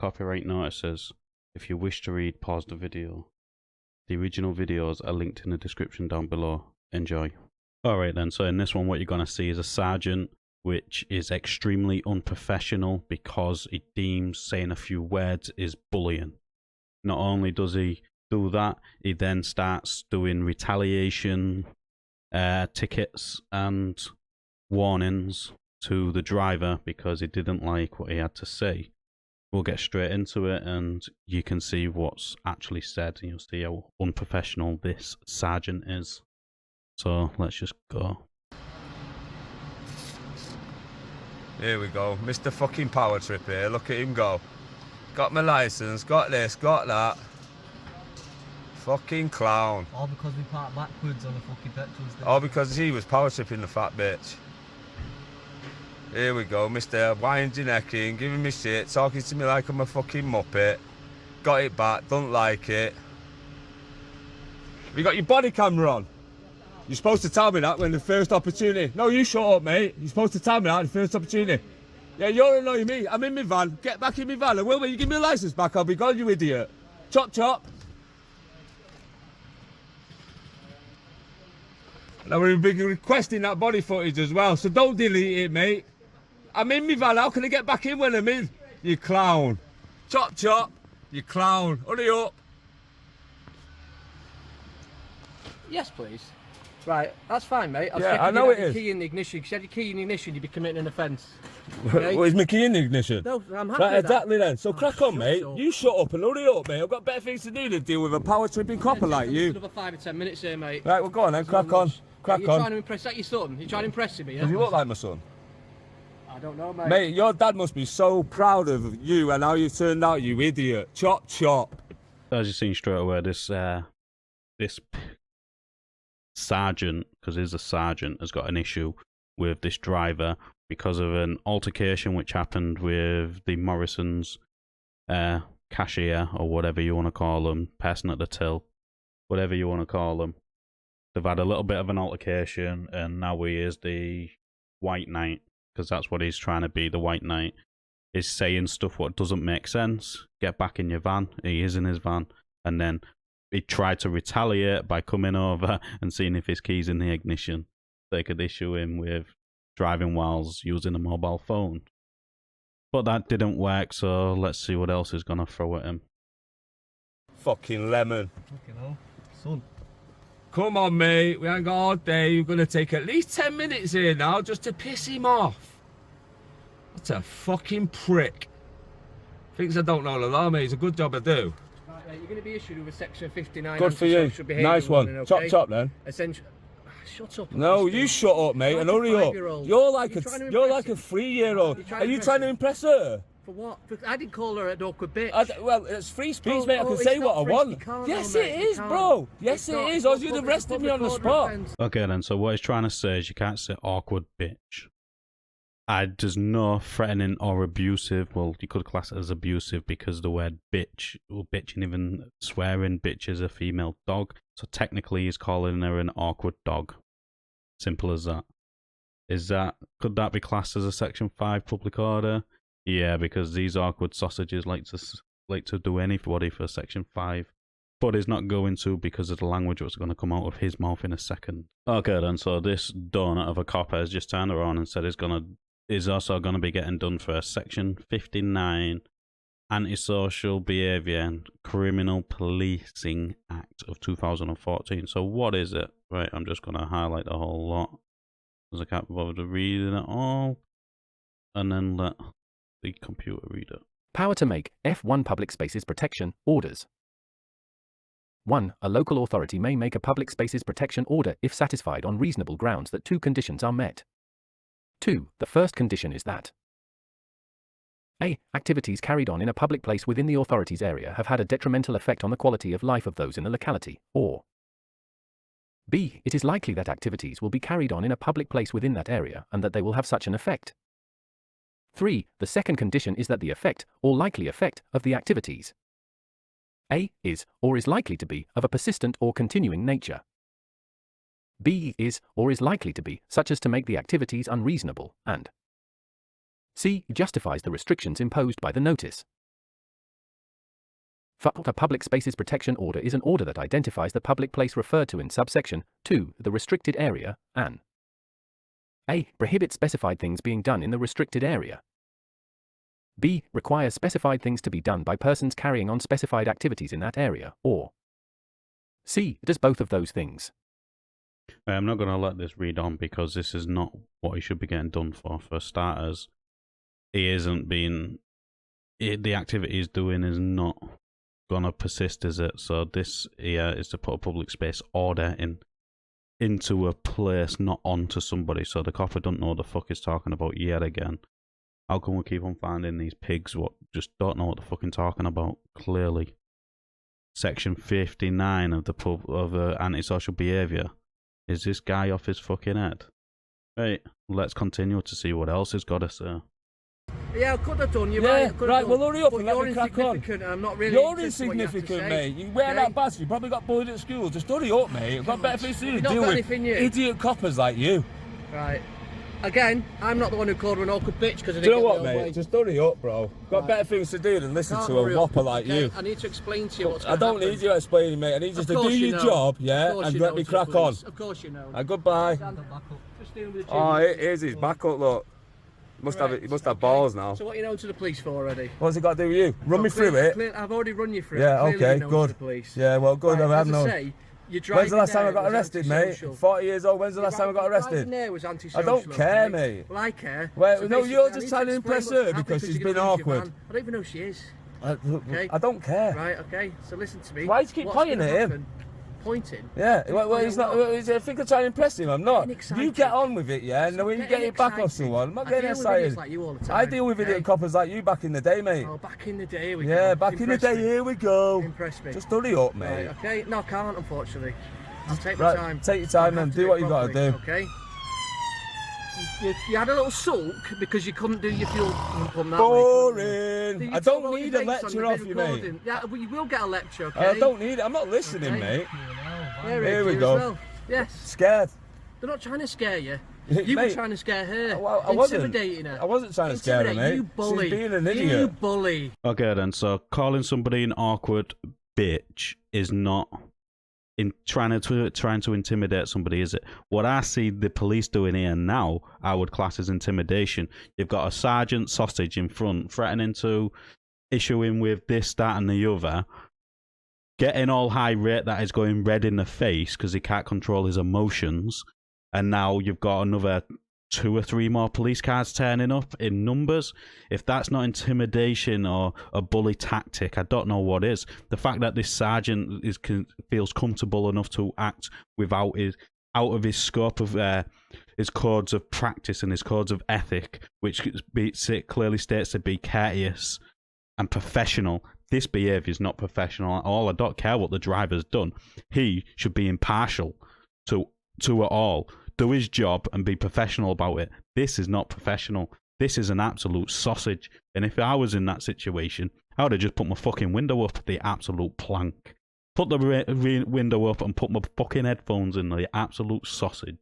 copyright notices. If you wish to read, pause the video. The original videos are linked in the description down below. Enjoy. Alright then, so in this one what you're going to see is a sergeant which is extremely unprofessional because he deems saying a few words is bullying. Not only does he do that, he then starts doing retaliation tickets and warnings to the driver because he didn't like what he had to say. We'll get straight into it and you can see what's actually said. You'll see how unprofessional this sergeant is. So let's just go. Here we go, Mr. fucking power trip here, look at him go. Got my licence, got this, got that. Fucking clown. All because we parked backwards on the fucking petrol station. All because he was power tripping the fat bitch. Here we go, Mr. winding necking, giving me shit, talking to me like I'm a fucking muppet. Got it back, don't like it. Have you got your body camera on? You're supposed to tell me that when the first opportunity. No, you shut up, mate. You're supposed to tell me that in the first opportunity. Yeah, you're annoying me. I'm in my van. Get back in my van. And when you give me the licence back, I'll be gone, you idiot. Chop, chop. Now we've been requesting that body footage as well, so don't delete it, mate. I'm in my van. How can I get back in when I'm in? You clown. Chop, chop. You clown. Hurry up. Yes, please. Right, that's fine, mate. Yeah, I know it is. Key in the ignition. If you had your key in the ignition, you'd be committing an offence. Okay? Well, is my key in the ignition? No, I'm happy Right, with exactly that. then. So crack on, mate. You shut up and hurry up, mate. I've got better things to do than deal with a power tripping copper like you. Another 5 or 10 minutes here, mate. Right, well, go on then. Crack on. Crack You're on. trying to impress that your son? You're trying to impress him, yeah? Does he look like my son? I don't know, mate. Mate, your dad must be so proud of you and how you've turned out, you idiot. Chop, chop. As you've seen straight away, this sergeant, because he's a sergeant, has got an issue with this driver because of an altercation which happened with the Morrison's cashier, or whatever you want to call them, person at the till, whatever you want to call them. They've had a little bit of an altercation, and now he is the White Knight, because that's what he's trying to be, the White Knight. He's saying stuff what doesn't make sense. Get back in your van. He is in his van. And then he tried to retaliate by coming over and seeing if his key's in the ignition. They could issue him with driving whilst using a mobile phone. But that didn't work, so let's see what else is going to throw at him. Fucking lemon. Fucking hell. Son. Come on, mate. We ain't got all day. You're going to take at least 10 minutes here now just to piss him off. What a fucking prick. Thinks I don't know the law, mate. It's a good job I do. Right, you're going to be issued with Section 59. Good for you. Nice one. Warning, Chop, okay? chop then. Essentially. Shut up. No, you shut up, mate, and hurry up. You're like a 3-year-old. Are you trying to impress her? For what? I didn't call her an awkward bitch. Well, it's free speech, mate. I can say what I want. Yes, it is, bro. Yes, it is. Or you'd have arrested me on the spot. Okay, then, so what he's trying to say is you can't say awkward bitch. There's no threatening or abusive. Well, you could class it as abusive because the word bitch, or bitch, and even swearing, bitch is a female dog. So technically he's calling her an awkward dog. Simple as that. Could that be classed as a Section 5 public order? Yeah, because these awkward sausages like to do anybody for Section 5. But he's not going to because of the language that's going to come out of his mouth in a second. Okay then, so this donut of a copper has just turned around and said he's also going to be getting done for a Section 59 Antisocial Behaviour and Criminal Policing Act of 2014. So what is it? Right, I'm just going to highlight the whole lot because I can't bother to read it all. And then let the computer read it. Power to make F1 public spaces protection orders. 1. A local authority may make a public spaces protection order if satisfied on reasonable grounds that 2 conditions are met. 2. The first condition is that A. Activities carried on in a public place within the authority's area have had a detrimental effect on the quality of life of those in the locality, or B. It is likely that activities will be carried on in a public place within that area and that they will have such an effect. 3. The second condition is that the effect, or likely effect, of the activities A. is, or is likely to be, of a persistent or continuing nature. B. is, or is likely to be, such as to make the activities unreasonable, and C. justifies the restrictions imposed by the notice. A public spaces protection order is an order that identifies the public place referred to in subsection 2, the restricted area, and A. Prohibits specified things being done in the restricted area. B. Requires specified things to be done by persons carrying on specified activities in that area, or C. Does both of those things. I'm not going to let this read on because this is not what he should be getting done for. For starters, he isn't being... the activity he's doing is not going to persist, is it? So this here is to put a public space order into a place, not onto somebody. So the copper don't know what the fuck he's talking about yet again. How come we keep on finding these pigs what just don't know what they're fucking talking about, clearly? Section 59 of the antisocial behaviour. Is this guy off his fucking head? Right, let's continue to see what else he's got to say. Yeah, I could have done. You're Yeah, right. I could have right, done. well, hurry up But and let you're me crack on. insignificant and I'm not really You're interested in what you have to insignificant, say. mate. You wear Okay? that bastard. You probably got bullied at school. Just hurry up, mate. I've got better things to do You've than not deal got with anything new. idiot coppers like you. Right. Again, I'm not the one who called her an awkward bitch because I Do you didn't know get what, my own way. mate? Just hurry up, bro. Got Right. better things to do than listen Can't to a hurry up, whopper like okay? you. I need to explain to you what's I going don't need you explaining, mate. I need you Of to do course you your know. job, Of yeah, course and you let know, me to crack the on. police. Of course you know. Goodbye. Stand up, back up. Just dealing with the Oh, children. here's his back up, look. He must Correct, have okay. balls now. So what are you known to the police for already? What's it got to do with you? Run me through it. I've already run you through it. Yeah, Clearly okay, you're known good. to the police. Yeah, well, good. Right, I have as I known. say, you're When's the last time I driving got there was arrested, mate? antisocial. 40 years old. When's the last time I got arrested? Driving there was I antisocial, don't care, okay? mate. Well, I care. Well, So no, basically, you're I just need trying to explain impress what's her happened because she's you're been gonna lose your awkward. van. I don't even know who she is. I, I don't care. Right, okay. So listen to me. Why do you keep What's pointing gonna at him? happen? Pointing? Yeah, well, he's not. I think I'm trying to impress him. I'm not. Getting excited. You get on with it, yeah. And then when you get Getting it back off excited. someone, I'm not I getting deal with idiots excited. like you all the time. I deal with okay? idiot coppers like you back in the day, mate. Oh, back in the day, here we go. Yeah, back in the Impress day. me. Here we go. Impress me. Just hurry up, mate. Right, okay? No, I can't, unfortunately. I'll take my Right, time. take your time I'll and have to do what you it gotta properly, do. Okay? You had a little sulk because you couldn't do your fuel pump that way. Boring. You I told don't all need your a mates on lecture your off you, mate. recording. Yeah, well, you will get a lecture, okay? I don't need it. I'm not listening, Okay. mate. Here we go. Well. Yes. Scared. They're not trying to scare you. You were Mate, trying to scare her. I wasn't. Intimidating her. I wasn't trying to scare her, Intimidate. mate. You bully. She's being an You idiot. bully. Okay then, so calling somebody an awkward bitch is not trying to intimidate somebody, is it? What I see the police doing here now, I would class as intimidation. You've got a sergeant sausage in front, threatening to issue him with this, that, and the other, getting all high rate that is going red in the face because he can't control his emotions, and now you've got another 2 or 3 more police cars turning up in numbers. If that's not intimidation or a bully tactic, I don't know what is. The fact that this sergeant feels comfortable enough to act without out of his scope of his codes of practice and his codes of ethic, which clearly states to be courteous and professional. This behaviour is not professional at all. I don't care what the driver's done. He should be impartial to it all. Do his job and be professional about it. This is not professional. This is an absolute sausage. And if I was in that situation, I would have just put my fucking window up, the absolute plank. Put the window up and put my fucking headphones in, the absolute sausage.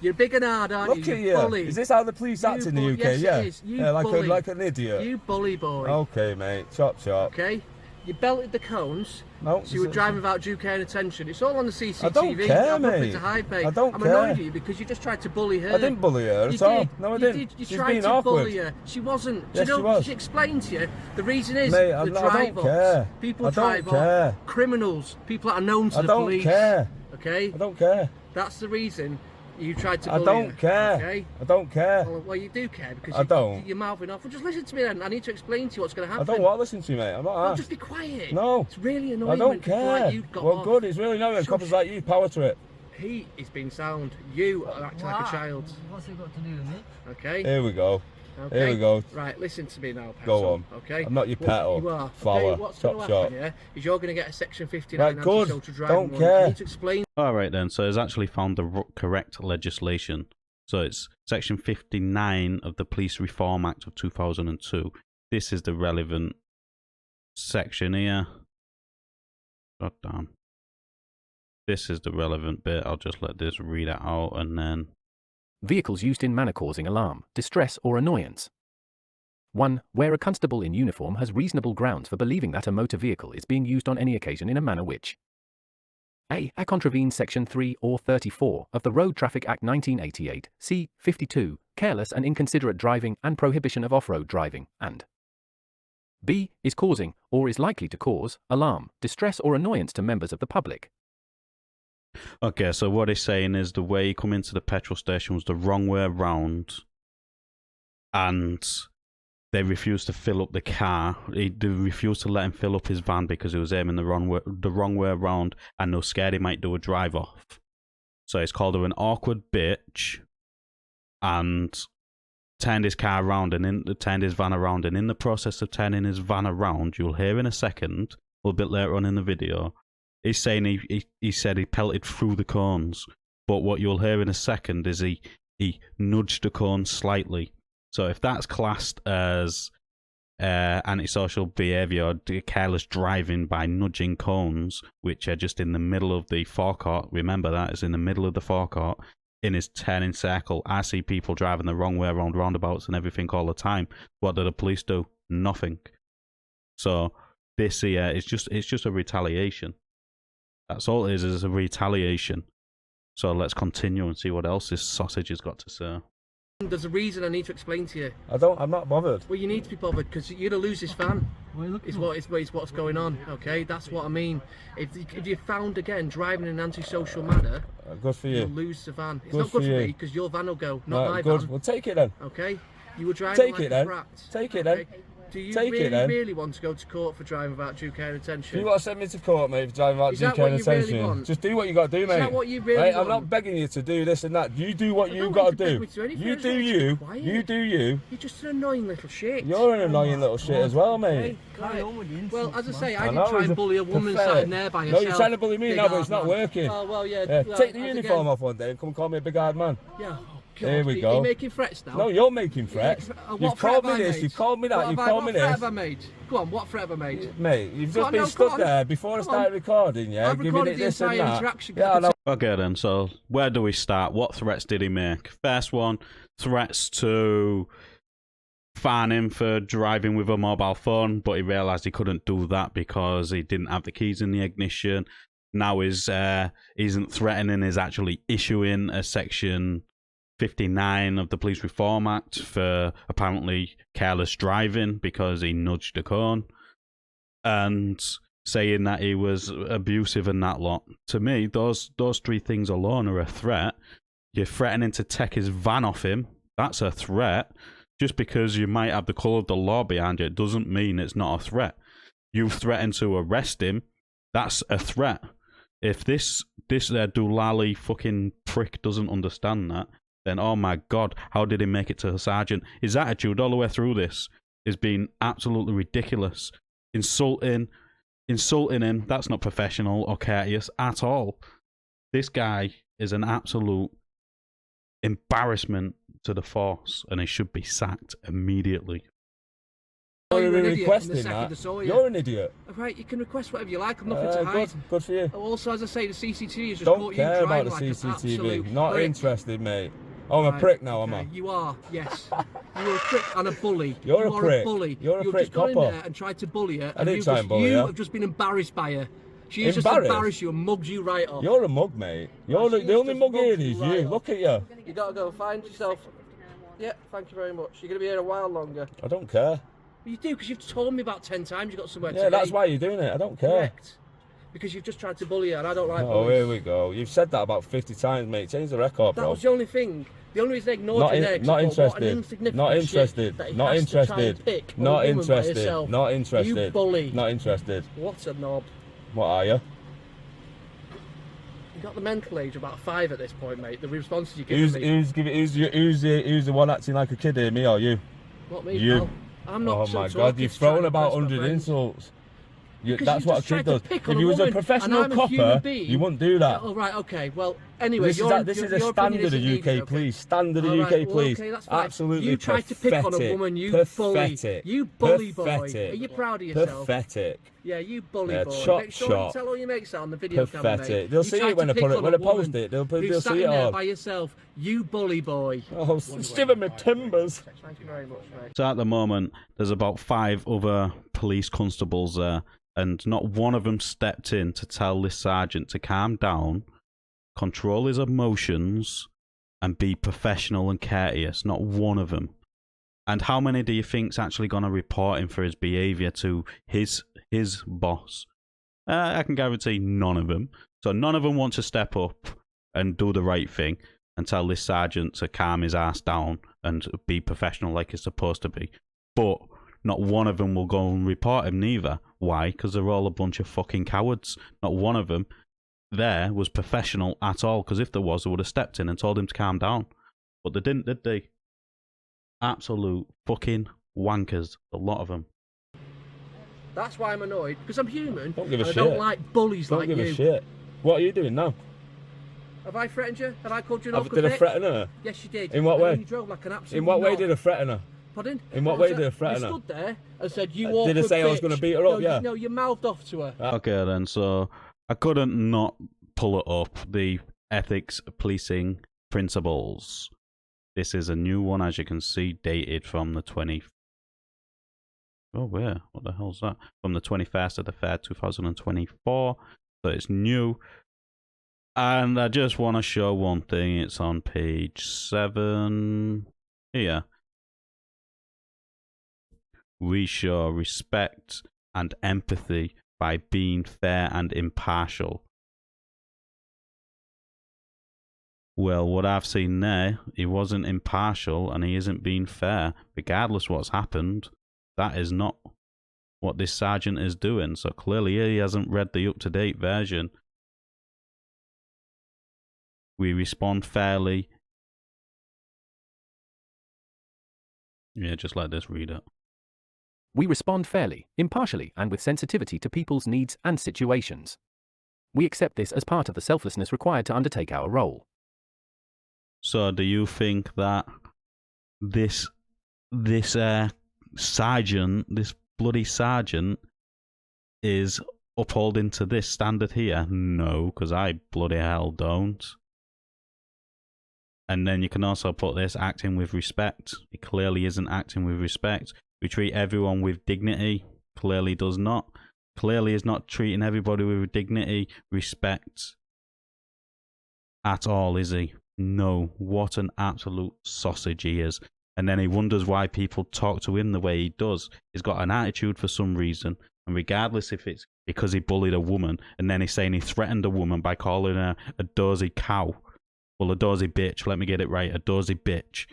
You're big and hard, aren't Look you? at You you. bully. Is this how the police You act in the bully. UK? Yes, yeah. it is. You Yeah, bully. like an idiot. You bully boy. Okay, mate. Chop chop. Okay? You belted the cones. No. So you were driving without due care and attention. It's all on the CCTV. I don't care, I've nothing mate. to hide, mate. I don't I'm care. annoyed at you because you just tried to bully her. I didn't bully her You at all. did. No, I You didn't. did. You She's tried being to awkward. bully her. She wasn't. Yes, Do you she know, was. she explained to you the reason is Mate, the I don't drive-offs. care. People I don't drive care. off. Criminals. People that are known to I the don't police. care. Okay? I don't care. That's the reason you tried to I bully don't her. care. Okay? I don't care. Well, you do care because I don't. you're mouthing off. Well, just listen to me then. I need to explain to you what's going to I happen. don't want to listen to you, mate. I'm not Well, asked. just be quiet. No. It's really annoying I when don't people care. like you got Well, off. good. It's really annoying. Shush. Coppers like you, power to it. He is being sound. You are acting like a child. What's it got to do with me? Okay? Here we go. Okay? Here we go. Right, listen to me now, petal. Go on. Okay? I'm not your What petal. You are. Flower. Okay, what's Chop, going to chop. happen, yeah, is you're going to get a Section 59 Right, good. antisocial driving Don't warrant. care. I need to explain. Alright then, so it's actually found the correct legislation. So it's Section 59 of the Police Reform Act of 2002. This is the relevant section here. God damn. This is the relevant bit. I'll just let this read it out and then... Vehicles used in manner causing alarm, distress, or annoyance. 1. Where a constable in uniform has reasonable grounds for believing that a motor vehicle is being used on any occasion in a manner which a. Contravenes Section 3 or 34 of the Road Traffic Act 1988, c. 52, careless and inconsiderate driving and prohibition of off-road driving, and b. Is causing, or is likely to cause, alarm, distress or annoyance to members of the public. Okay, so what he's saying is the way he come into the petrol station was the wrong way around, and they refused to fill up the car. They refused to let him fill up his van because he was aiming the wrong way around, and they were scared he might do a drive off. So he's called her an awkward bitch, and turned his car around turned his van around. And in the process of turning his van around, you'll hear in a second, a little bit later on in the video, he's saying he said he pelted through the cones. But what you'll hear in a second is he nudged the cones slightly. So if that's classed as antisocial behaviour, careless driving by nudging cones, which are just in the middle of the forecourt, remember that, it's in the middle of the forecourt, in his turning circle. I see people driving the wrong way around roundabouts and everything all the time. What do the police do? Nothing. So this here is just a retaliation. That's all it is a retaliation. So let's continue and see what else this sausage has got to say. There's a reason I need to explain to you. I'm not bothered. Well, you need to be bothered because you're gonna lose this van. Is what's going on. Okay, that's what I mean. If you're found again driving in an antisocial manner, good for you. You'll lose the van. It's Good not good for for you. me because your van will go, not my good. van. Well, take it then. Okay, you were driving Take like it then. a brat. Take it okay? then. Do you Take it then. really want to go to court for driving without due care and attention? You want to send me to court, mate, for driving without Is due that care what and you really attention? want? Just do what you got to do, mate. Is that what you really Mate, want? I'm not begging you to do this and that. You do what I you don't got want to you to do. beg me to anything. I You just do want you to you. be quiet. You do you. You're just an annoying little shit. You're an annoying little shit as well, mate. Right. Well, as I say, I I didn't know, try he's and bully a woman pathetic. sat in there by No, herself. you're trying to bully me Big now, but hard it's not man. working. Oh, well, yeah. Yeah, Well, take the as uniform again- off one day and come call me a big hard man. Yeah. Here we Are go. you making threats now? No, you're making threats. What You've threat called have me I this, made? you've called me that, you've called me What threat this. have I made? Go on, what threat have I made? Mate, you've Go just on, been no, stood come on. there before I Come on. started recording, yeah, I've giving recorded it the this and entire that. interaction. Yeah, I know. Okay then, so where do we start? What threats did he make? First one, threats to fine him for driving with a mobile phone, but he realised he couldn't do that because he didn't have the keys in the ignition. Now he isn't threatening, he's actually issuing a section 59 of the Police Reform Act for apparently careless driving because he nudged a cone, and saying that he was abusive and that lot. To me, those three things alone are a threat. You're threatening to take his van off him. That's a threat. Just because you might have the colour of the law behind you, it doesn't mean it's not a threat. You threaten to arrest him. That's a threat. If this Doolally fucking prick doesn't understand that, then oh my god, how did he make it to a sergeant? His attitude all the way through this has been absolutely ridiculous. Insulting him, that's not professional or courteous at all. This guy is an absolute embarrassment to the force, and he should be sacked immediately. You're an idiot requesting in the second that. I saw you. You're an idiot. Right, you can request whatever you like. I've nothing to hide. Good for you. Also, as I say, the CCTV has just Don't caught you care about driving the like an CCTV. absolute Not prick. interested, mate. I'm a Right, prick now, am okay, I? You are, yes. You're a prick and a bully. You're You a are prick. A bully. You're a You've prick just gone in copper. there and tried to bully her. I didn't try and bully You her. have just been embarrassed by her. She's just Embarrassed? embarrassed you and mugged you right off. You're a mug, mate. You're She's the only just mug here mugged is you right you. off. Look at you. You gotta go find yourself. Yeah, thank you very much. You're gonna be here a while longer. I don't care. You do, because you've told me about 10 times you've got somewhere to Yeah, that's be. why you're doing it. I don't care. Correct. Because you've just tried to bully her and I don't like Oh, bullies. here we go. You've said that about 50 times, mate. Change the record, That bro. was the only thing. The only reason I ignored Not you in- there, 'cause not I thought, what an interested. insignificant Not shit interested. that he Not has to try and interested. pick on a Not woman by interested. herself. Not interested. You bully. Not interested. What a knob. What are you? You got the mental age about 5 at this point, mate. The responses you're giving me. Who's the one acting like a kid here? Me or you? What, me? You. Pal? I'm not Oh so my talking god, you've to try thrown and about impress my 100 friends. insults. Because That's you what a just tried kid to does. pick If on you a was a woman, professional and I'm a human copper, being. you wouldn't do that. Oh, right, okay. Well, Anyway, This is a standard of UK police. Standard of UK police. Okay, that's fine. Absolutely You tried to pick on a woman, you bully. You bully boy. Are you proud of yourself? Pathetic. Yeah, you bully boy. Chop, Make sure chop. you tell all your mates that on the video camera, mate. Pathetic. They'll You see tried it when to I pick put it, on when a I post woman it. They'll who's see sat it in there all. by yourself. You bully boy. Oh, Steven me timbers. Thank you very much, mate. So at the moment, there's about 5 other police constables there, and not one of them stepped in to tell this sergeant to calm down, control his emotions, and be professional and courteous. Not one of them. And how many do you think's actually going to report him for his behaviour to his boss? I can guarantee none of them. So none of them want to step up and do the right thing and tell this sergeant to calm his ass down and be professional like it's supposed to be. But not one of them will go and report him neither. Why? Because they're all a bunch of fucking cowards. Not one of them there was professional at all, because if there was, they would have stepped in and told him to calm down. But they didn't, did they? Absolute fucking wankers, a lot of them. That's why I'm annoyed, because I'm human. Don't give a and shit. I don't like bullies like you. Don't give a shit. What are you doing now? Have I threatened you? Have I called you an awkward Did I bitch? threaten her? Yes, you did. In what way? You drove like an absolute In what way knob. did I threaten her? Pardon? In what way did I threaten her? You stood there and said, you awkward Did I say I was bitch. going to beat her up? Yeah. No, you mouthed off to her. Okay then, so I couldn't not pull it up. The ethics policing principles. This is a new one, as you can see, dated from the 20... Oh, where? What the hell's that? From the 21st of the 3rd, 2024. So it's new. And I just want to show one thing. It's on page 7. Here. We show respect and empathy by being fair and impartial. Well, what I've seen there, he wasn't impartial and he isn't being fair. Regardless what's happened, that is not what this sergeant is doing. So clearly he hasn't read the up-to-date version. We respond fairly. Yeah, just like this, read it. We respond fairly, impartially, and with sensitivity to people's needs and situations. We accept this as part of the selflessness required to undertake our role. So do you think that this sergeant, this bloody sergeant, is upholding to this standard here? No, because I bloody hell don't. And then you can also put this acting with respect. He clearly isn't acting with respect. We treat everyone with dignity. Clearly does not. Clearly is not treating everybody with dignity, respect at all, is he? No. What an absolute sausage he is. And then he wonders why people talk to him the way he does. He's got an attitude for some reason. And regardless if it's because he bullied a woman, and then he's saying he threatened a woman by calling her a dozy cow. Well, a dozy bitch. Let me get it right. A dozy bitch.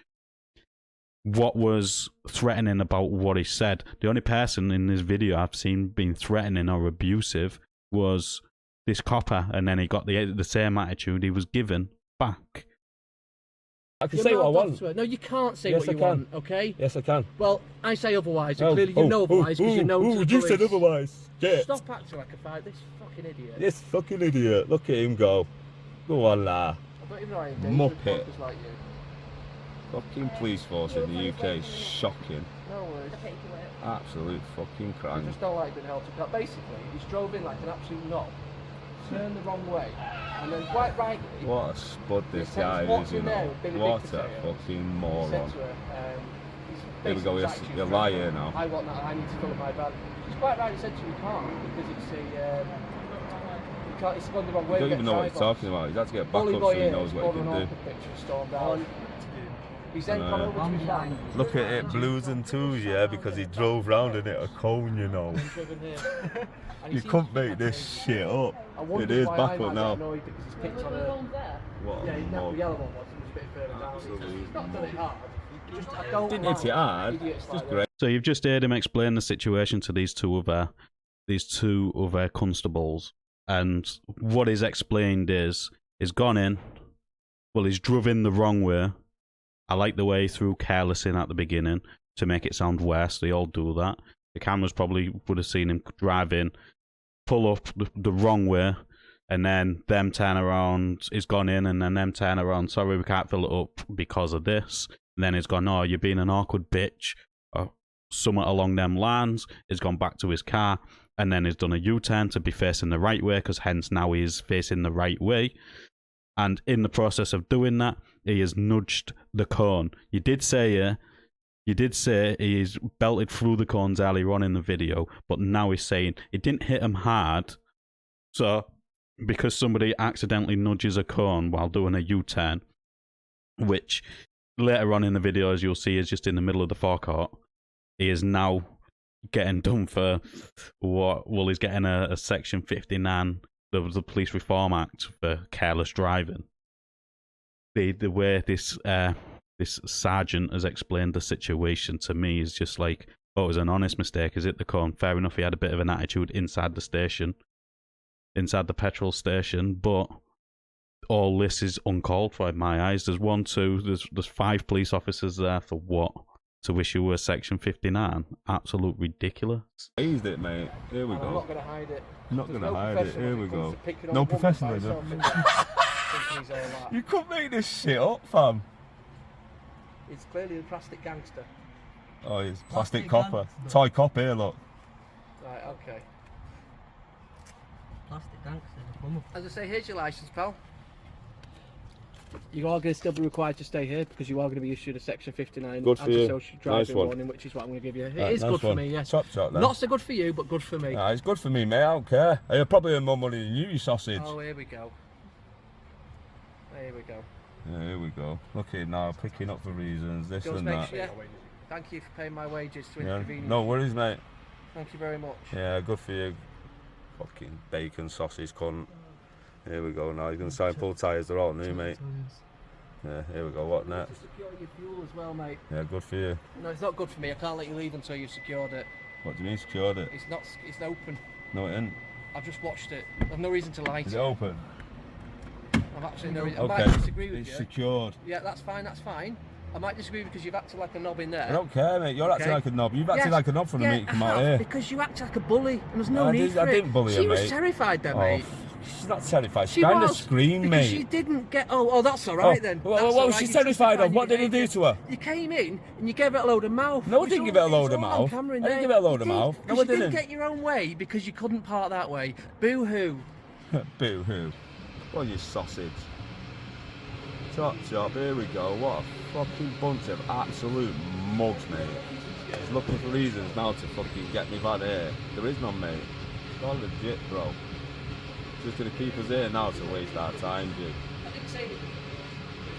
What was threatening about what he said? The only person in this video I've seen being threatening or abusive was this copper, and then he got the same attitude he was given back. I can say what I want. No, you can't say Yes, what I you can. want, okay? Yes, I can. Well, I say otherwise, and clearly you know otherwise because you're known to the you said police. otherwise. Shit. Stop acting like a fight, this fucking idiot. This fucking idiot. Look at him go. Go on, lah. I don't even know how you Muppet. do like you. Fucking police force in the UK is shocking. No worries. Absolute fucking I crime. just don't like being held to account. Basically, he's drove in like an absolute knob, turned the wrong way, and then quite rightly... What a spud this He guy walked is, you in there know. with Billy What Big a Potato. fucking He moron. said to her, Here we go, basically yes, like, you're lying here now. I want that, I need to fill up my van. She's quite right, he said to her, you can't, because it's a... you can't, it's gone the wrong way. You don't we even get know what he's drive-offs. talking about. He's had to get back Bully up boy so he here knows has what he gone can an do. awkward picture, stormed down. He's then gone over to his van. Look at it, blues and twos, yeah, because he drove round in it a cone, you know. and driven here. And he You seems couldn't to be make this shit up. I wondered It is why back I up might now. get annoyed because he's picked on a... What? Yeah, What? the yellow one was a bit further down. He's not done it hard. Just, I don't Didn't like hit it hard. idiots Just like great. So you've just heard him explain the situation to these two other constables, and what is explained is he's gone in. Well, he's drove in the wrong way. I like the way he threw careless in at the beginning to make it sound worse. They all do that. The cameras probably would have seen him drive in, pull up the wrong way, and then them turn around, he's gone in, and then them turn around, sorry, we can't fill it up because of this. And then he's gone, oh, you're being an awkward bitch, or somewhat along them lines. He's gone back to his car, and then he's done a U-turn to be facing the right way, because hence now he's facing the right way. And in the process of doing that, he has nudged the cone. You did say he's belted through the cones earlier on in the video, but now he's saying it didn't hit him hard. So, because somebody accidentally nudges a cone while doing a U-turn, which later on in the video, as you'll see, is just in the middle of the forecourt, he is now getting done for what? Well, he's getting a Section 59 of the Police Reform Act for careless driving. The way this sergeant has explained the situation to me is just like, oh, it was an honest mistake. Is it the cone? Fair enough, he had a bit of an attitude inside the station, inside the petrol station, but all this is uncalled for in my eyes. There's 5 police officers there for what? To issue a Section 59? Absolute ridiculous. Eased it, mate. Here we go. I'm not going to hide it. Not going to hide it. Here we go. No professionalism. You couldn't make this shit up, fam. It's clearly a plastic gangster. Oh, it's plastic copper. Toy cop here, look. Right, okay. Plastic gangster. As I say, here's your licence, pal. You are going to still be required to stay here because you are going to be issued a Section 59 good for you. antisocial driving Nice warning, which is what I'm going to give you. It Right, is nice good for one. me, yes. Top shot, then. Not so good for you, but good for me. Nah, it's good for me, mate. I don't care. I'll probably earn more money than you sausage. Oh, here we go. Here we go. Yeah, here we go. Look at it now, picking up for reasons, this Just and make that. sure, thank you for paying my wages to Yeah. inconvenience. No worries, mate. Thank you very much. Yeah, good for you. Fucking bacon sausage cunt. Here we go now. He's going to sign full tyres. They're all new, mate. Yeah, here we go. What next? To secure your fuel as well, mate. Yeah, good for you. No, it's not good for me. I can't let you leave until you've secured it. What do you mean secured it? It's not. It's open. No, it isn't. I've just watched it. I've no reason to lie to Is you. it open? I've actually no reason. I Okay. might disagree with It's you. secured. Yeah, that's fine. That's fine. I might disagree because you've acted like a knob in there. I don't care, mate. You're acting Okay. like a knob. You've acted Yes. like a knob from the minute you come out here. Because you act like a bully, and there's no I need didn't- for I it. didn't bully She her, was mate. terrified then, Oh, mate. she's not terrified. She's She trying to was, scream, because mate. she didn't get. Oh, that's all right then. What That's was all right. she You terrified justified of? What your did I do behaviour. to her? You came in and you gave it a load of mouth. No, I It's didn't all- give it a load it's of all on mouth. camera, I didn't innit? give it a load You of did, mouth. No, because I you didn't didn't. get your own way because you couldn't park that way. Boo hoo. Boo hoo. Well, you sausage. Chop chop, here we go. What a fucking bunch of absolute mugs, mate. He's looking for reasons now to fucking get me back here. There is none, mate. It's all legit, bro. Just gonna keep us here now to waste our time, dude.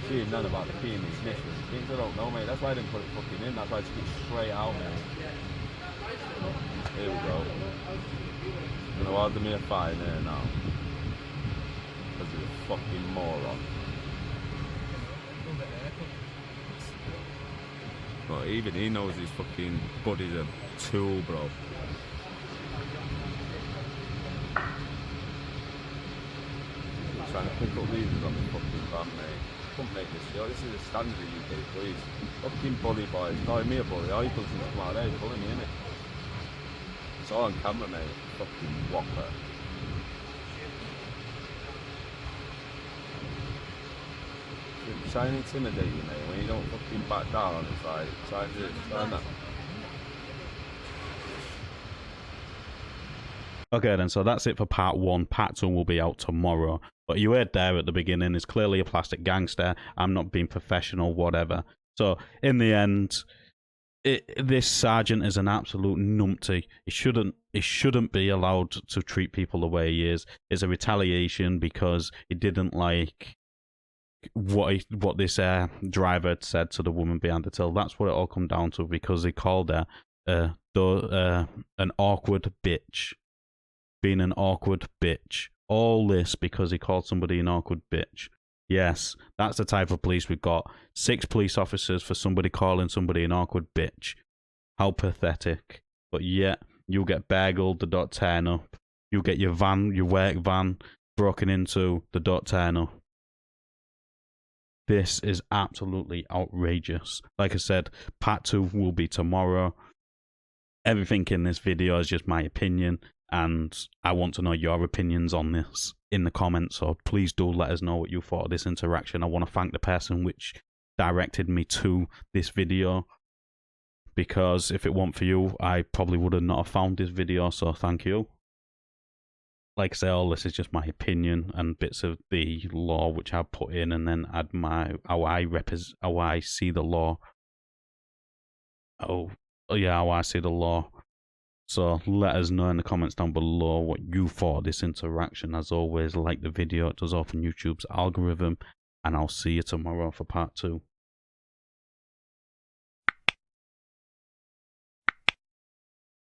See, none about the peeing and sniffing. Things I don't know, mate. That's why I didn't put it fucking in. That's why I took it straight out, mate. Here we go. Gonna order me a fine here now. Because he's a fucking moron. But even he knows his fucking buddy's a tool, bro. I'm trying to pick up reasons on the fucking van, mate. Couldn't make this shit. This is the standard of UK police. Fucking bully boys. Calling me a bully. All you can come out there, he's bullying me, innit? It's all on camera, mate. Fucking whopper. Try and intimidate you, mate, when you don't fucking back down on the side. Try that. Okay then, so that's it for part 1. Part 2 will be out tomorrow. But you heard there at the beginning, is clearly a plastic gangster. I'm not being professional, whatever. So, in the end, this sergeant is an absolute numpty. He shouldn't be allowed to treat people the way he is. It's a retaliation because he didn't like what this driver had said to the woman behind the till. That's what it all come down to, because he called her an awkward bitch. Being an awkward bitch. All this because he called somebody an awkward bitch. Yes, that's the type of police we've got. 6 police officers for somebody calling somebody an awkward bitch. How pathetic. But yet, you'll get burgled, the don't turn up. You'll get your work van, broken into, the don't turn up. This is absolutely outrageous. Like I said, part 2 will be tomorrow. Everything in this video is just my opinion. and I want to know your opinions on this in the comments, so please do let us know what you thought of this interaction. I want to thank the person which directed me to this video, because if it weren't for you, I probably would have not have found this video, so thank you. Like I say, all this is just my opinion and bits of the law which I put in, and then add how I see the law. Oh yeah, how I see the law. So let us know in the comments down below what you thought of this interaction. As always, like the video, it does off on YouTube's algorithm, and I'll see you tomorrow for part 2.